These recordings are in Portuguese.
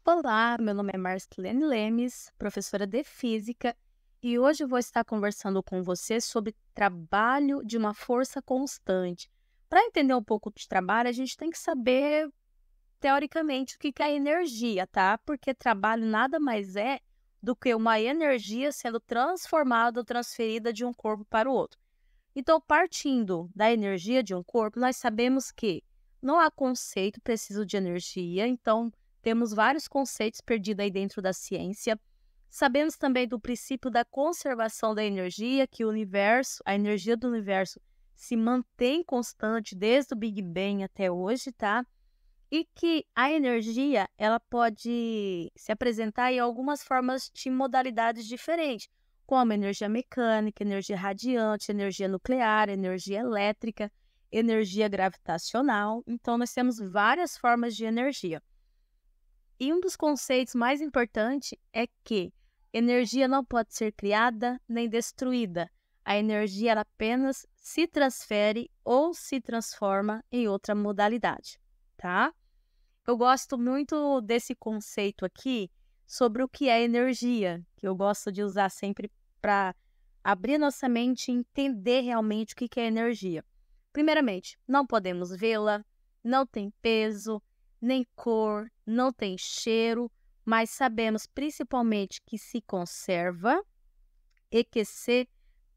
Olá, meu nome é Marcelene Lemes, professora de Física, e hoje eu vou estar conversando com você sobre trabalho de uma força constante. Para entender um pouco de trabalho, a gente tem que saber, teoricamente, o que é energia, tá? Porque trabalho nada mais é do que uma energia sendo transformada ou transferida de um corpo para o outro. Então, partindo da energia de um corpo, nós sabemos que não há conceito preciso de energia, então temos vários conceitos perdidos aí dentro da ciência. Sabemos também do princípio da conservação da energia, que o universo, a energia do universo se mantém constante desde o Big Bang até hoje, tá? E que a energia, ela pode se apresentar em algumas formas de modalidades diferentes, como energia mecânica, energia radiante, energia nuclear, energia elétrica, energia gravitacional. Então, nós temos várias formas de energia. E um dos conceitos mais importantes é que energia não pode ser criada nem destruída. A energia ela apenas se transfere ou se transforma em outra modalidade, tá? Eu gosto muito desse conceito aqui sobre o que é energia, que eu gosto de usar sempre para abrir nossa mente e entender realmente o que é energia. Primeiramente, não podemos vê-la, não tem peso, nem cor, não tem cheiro, mas sabemos principalmente que se conserva e que se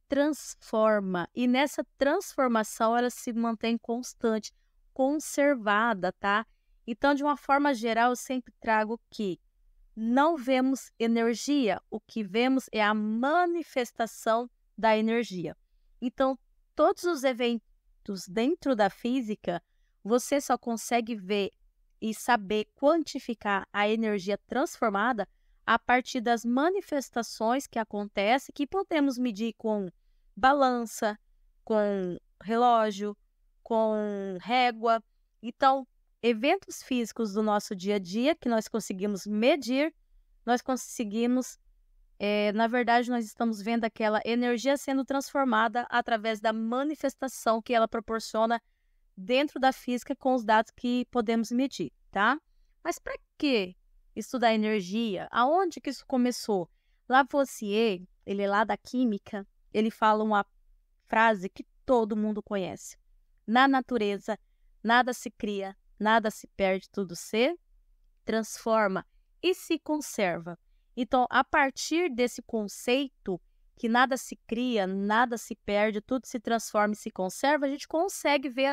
transforma. E nessa transformação ela se mantém constante, conservada, tá? Então, de uma forma geral, eu sempre trago que não vemos energia, o que vemos é a manifestação da energia. Então, todos os eventos dentro da física, você só consegue ver e saber quantificar a energia transformada a partir das manifestações que acontecem, que podemos medir com balança, com relógio, com régua. Então, eventos físicos do nosso dia a dia que nós conseguimos medir, nós conseguimos, na verdade, nós estamos vendo aquela energia sendo transformada através da manifestação que ela proporciona dentro da física com os dados que podemos medir, tá? Mas para que estudar energia? Aonde que isso começou? Lavoisier, ele é lá da química, ele fala uma frase que todo mundo conhece. Na natureza, nada se cria, nada se perde, tudo se transforma e se conserva. Então, a partir desse conceito que nada se cria, nada se perde, tudo se transforma e se conserva, a gente consegue ver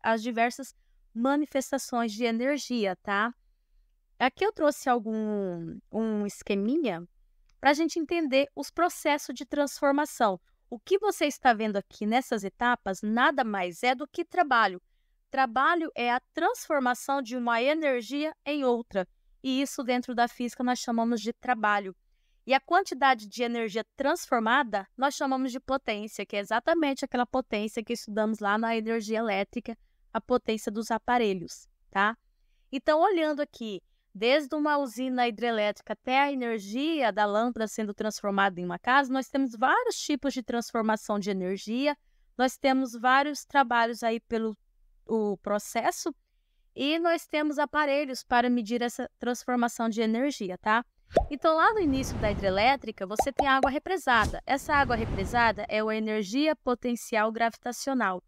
as diversas manifestações de energia, tá? Aqui eu trouxe um esqueminha para a gente entender os processos de transformação. O que você está vendo aqui nessas etapas nada mais é do que trabalho. Trabalho é a transformação de uma energia em outra, e isso dentro da física nós chamamos de trabalho. E a quantidade de energia transformada nós chamamos de potência, que é exatamente aquela potência que estudamos lá na energia elétrica, a potência dos aparelhos, tá? Então, olhando aqui, desde uma usina hidrelétrica até a energia da lâmpada sendo transformada em uma casa, nós temos vários tipos de transformação de energia, nós temos vários trabalhos aí pelo o processo e nós temos aparelhos para medir essa transformação de energia, tá? Então, lá no início da hidrelétrica, você tem água represada. Essa água represada é a energia potencial gravitacional.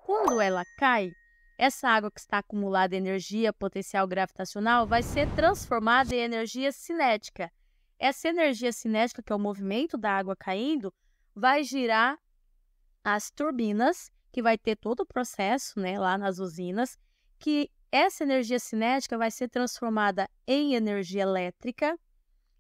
Quando ela cai, essa água que está acumulada em energia potencial gravitacional vai ser transformada em energia cinética. Essa energia cinética, que é o movimento da água caindo, vai girar as turbinas, que vai ter todo o processo, né, lá nas usinas, que essa energia cinética vai ser transformada em energia elétrica.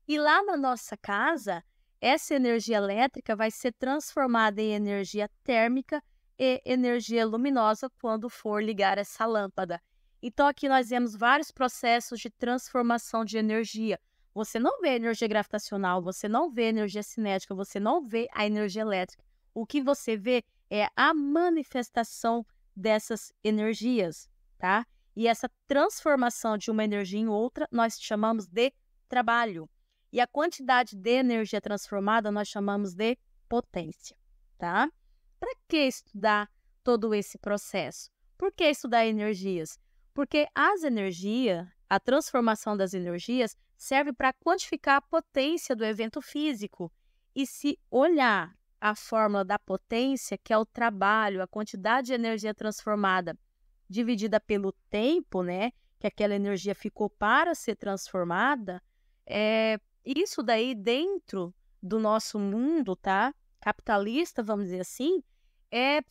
E lá na nossa casa, essa energia elétrica vai ser transformada em energia térmica e energia luminosa quando for ligar essa lâmpada. Então, aqui nós vemos vários processos de transformação de energia. Você não vê energia gravitacional, você não vê energia cinética, você não vê a energia elétrica. O que você vê é a manifestação dessas energias, tá? E essa transformação de uma energia em outra, nós chamamos de trabalho. E a quantidade de energia transformada nós chamamos de potência, tá? Para que estudar todo esse processo? Por que estudar energias? Porque as energias, a transformação das energias serve para quantificar a potência do evento físico. E se olhar a fórmula da potência, que é o trabalho, a quantidade de energia transformada dividida pelo tempo, né, que aquela energia ficou para ser transformada, isso daí dentro do nosso mundo, tá, capitalista, vamos dizer assim, é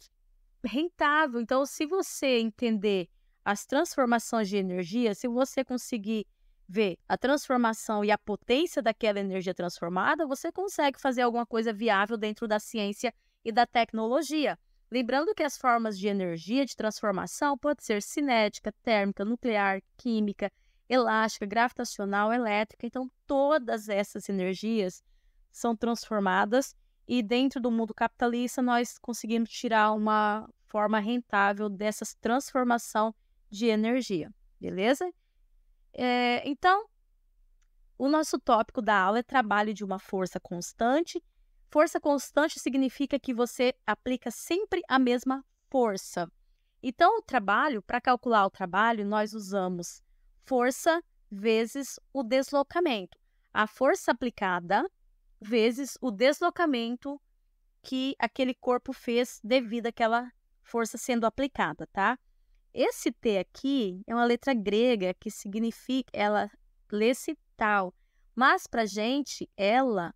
rentável. Então, se você entender as transformações de energia, se você conseguir ver a transformação e a potência daquela energia transformada, você consegue fazer alguma coisa viável dentro da ciência e da tecnologia. Lembrando que as formas de energia de transformação podem ser cinética, térmica, nuclear, química, elástica, gravitacional, elétrica. Então, todas essas energias são transformadas e dentro do mundo capitalista nós conseguimos tirar uma forma rentável dessa transformação de energia, beleza? Então, o nosso tópico da aula é trabalho de uma força constante. Força constante significa que você aplica sempre a mesma força. Então, para calcular o trabalho, nós usamos força vezes o deslocamento. A força aplicada vezes o deslocamento que aquele corpo fez devido àquela força sendo aplicada, tá? Esse T aqui é uma letra grega que significa, ela lê-se tal, mas para a gente ela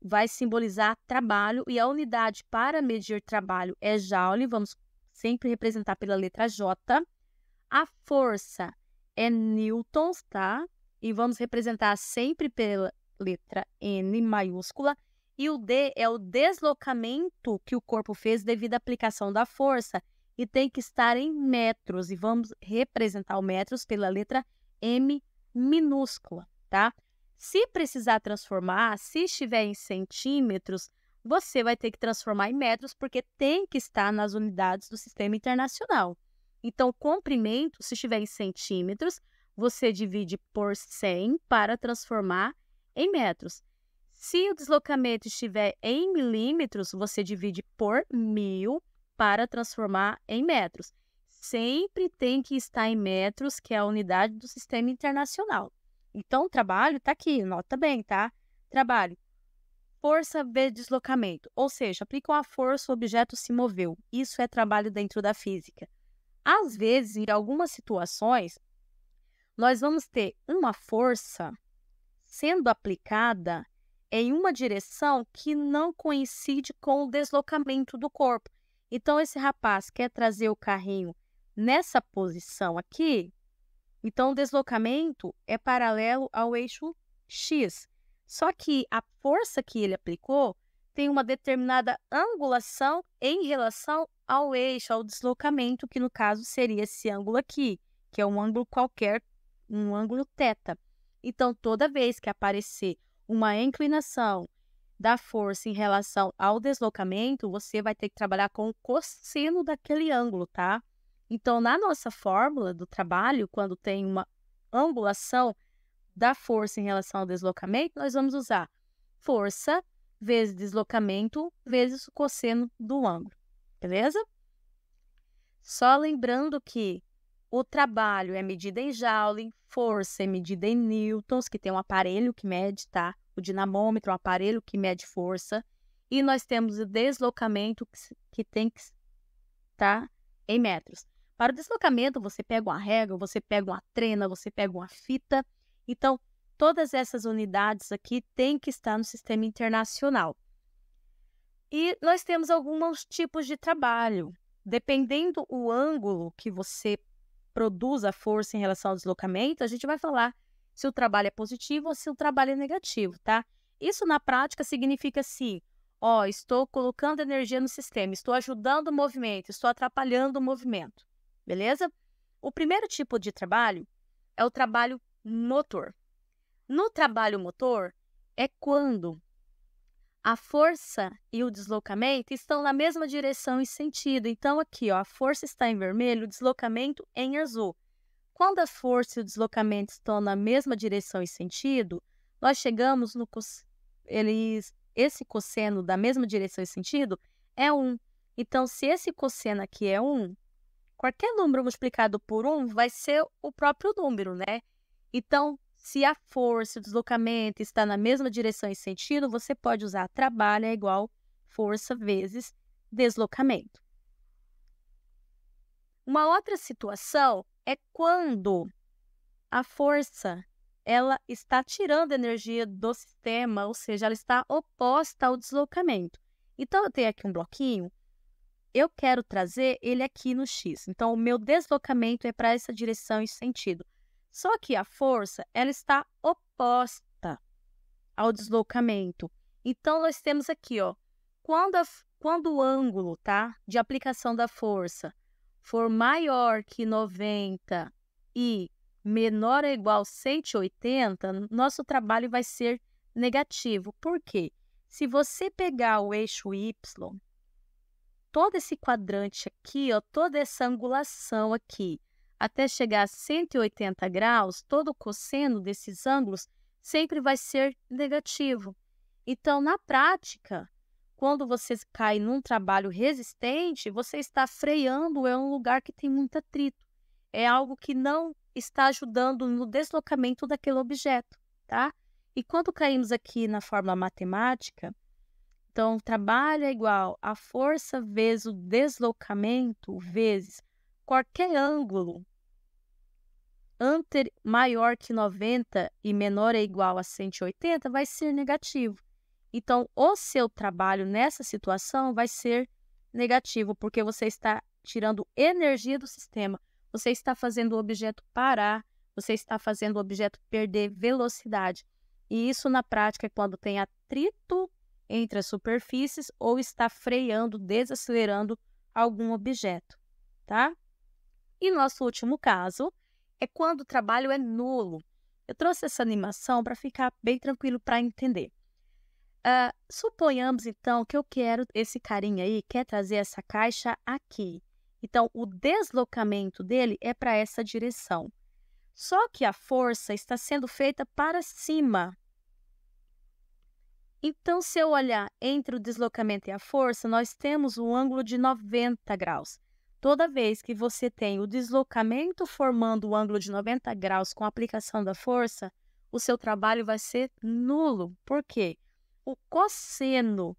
vai simbolizar trabalho e a unidade para medir trabalho é joule, vamos sempre representar pela letra J. A força é newtons, tá? E vamos representar sempre pela letra N maiúscula. E o D é o deslocamento que o corpo fez devido à aplicação da força e tem que estar em metros. E vamos representar o metros pela letra M minúscula, tá? Se precisar transformar, se estiver em centímetros, você vai ter que transformar em metros porque tem que estar nas unidades do sistema internacional. Então, o comprimento, se estiver em centímetros, você divide por 100 para transformar em metros. Se o deslocamento estiver em milímetros, você divide por 1000 para transformar em metros. Sempre tem que estar em metros, que é a unidade do sistema internacional. Então, o trabalho está aqui, nota bem, tá? Trabalho. Força vezes deslocamento, ou seja, aplica uma força, o objeto se moveu. Isso é trabalho dentro da física. Às vezes, em algumas situações, nós vamos ter uma força sendo aplicada em uma direção que não coincide com o deslocamento do corpo. Então, esse rapaz quer trazer o carrinho nessa posição aqui, então o deslocamento é paralelo ao eixo X. Só que a força que ele aplicou tem uma determinada angulação em relação ao eixo, ao deslocamento, que no caso seria esse ângulo aqui, que é um ângulo qualquer, um ângulo θ. Então, toda vez que aparecer uma inclinação da força em relação ao deslocamento, você vai ter que trabalhar com o cosseno daquele ângulo, tá? Então, na nossa fórmula do trabalho, quando tem uma angulação da força em relação ao deslocamento, nós vamos usar força vezes deslocamento vezes o cosseno do ângulo, beleza? Só lembrando que o trabalho é medido em joule, força é medida em newtons, que tem um aparelho que mede, tá? O dinamômetro é um aparelho que mede força. E nós temos o deslocamento que tem que estar em metros. Para o deslocamento, você pega uma régua, você pega uma trena, você pega uma fita. Então, todas essas unidades aqui têm que estar no sistema internacional. E nós temos alguns tipos de trabalho. Dependendo do ângulo que você produz a força em relação ao deslocamento, a gente vai falar se o trabalho é positivo ou se o trabalho é negativo, tá? Isso na prática significa assim, estou colocando energia no sistema, estou ajudando o movimento, estou atrapalhando o movimento, beleza? O primeiro tipo de trabalho é o trabalho motor. No trabalho motor é quando a força e o deslocamento estão na mesma direção e sentido. Então, aqui, a força está em vermelho, o deslocamento em azul. Quando a força e o deslocamento estão na mesma direção e sentido, nós chegamos no esse cosseno da mesma direção e sentido é 1. Então, se esse cosseno aqui é 1, qualquer número multiplicado por 1 vai ser o próprio número, né? Então, se a força, o deslocamento está na mesma direção e sentido, você pode usar trabalho é igual força vezes deslocamento. Uma outra situação é quando a força ela está tirando energia do sistema, ou seja, ela está oposta ao deslocamento. Então, eu tenho aqui um bloquinho, eu quero trazer ele aqui no X. Então, o meu deslocamento é para essa direção e sentido. Só que a força ela está oposta ao deslocamento. Então, nós temos aqui, ó, quando o ângulo, tá, de aplicação da força for maior que 90 e menor ou igual a 180, nosso trabalho vai ser negativo. Por quê? Se você pegar o eixo Y, todo esse quadrante aqui, ó, toda essa angulação aqui, até chegar a 180 graus, todo o cosseno desses ângulos sempre vai ser negativo. Então, na prática, quando você cai num trabalho resistente, você está freando em um lugar que tem muito atrito. É algo que não está ajudando no deslocamento daquele objeto, tá? E quando caímos aqui na fórmula matemática, então, trabalho é igual a força vezes o deslocamento vezes qualquer ângulo maior que 90 e menor ou igual a 180 vai ser negativo. Então, o seu trabalho nessa situação vai ser negativo, porque você está tirando energia do sistema. Você está fazendo o objeto parar, você está fazendo o objeto perder velocidade. E isso, na prática, é quando tem atrito entre as superfícies ou está freando, desacelerando algum objeto, tá? E nosso último caso é quando o trabalho é nulo. Eu trouxe essa animação para ficar bem tranquilo para entender. Suponhamos, então, que eu quero, esse carinha aí quer trazer essa caixa aqui. Então, o deslocamento dele é para essa direção. Só que a força está sendo feita para cima. Então, se eu olhar entre o deslocamento e a força, nós temos um ângulo de 90 graus. Toda vez que você tem o deslocamento formando o ângulo de 90 graus com a aplicação da força, o seu trabalho vai ser nulo. Por quê? O cosseno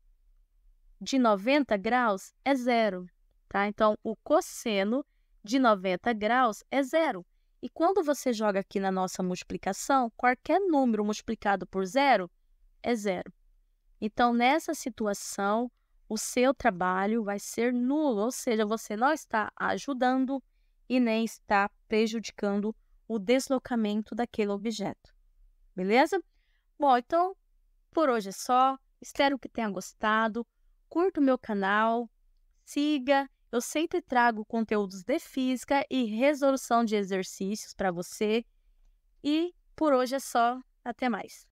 de 90 graus é zero, tá? Então, o cosseno de 90 graus é zero. E quando você joga aqui na nossa multiplicação, qualquer número multiplicado por zero é zero. Então, nessa situação, o seu trabalho vai ser nulo, ou seja, você não está ajudando e nem está prejudicando o deslocamento daquele objeto. Beleza? Bom, então, por hoje é só. Espero que tenha gostado. Curta o meu canal, siga. Eu sempre trago conteúdos de física e resolução de exercícios para você. E por hoje é só. Até mais.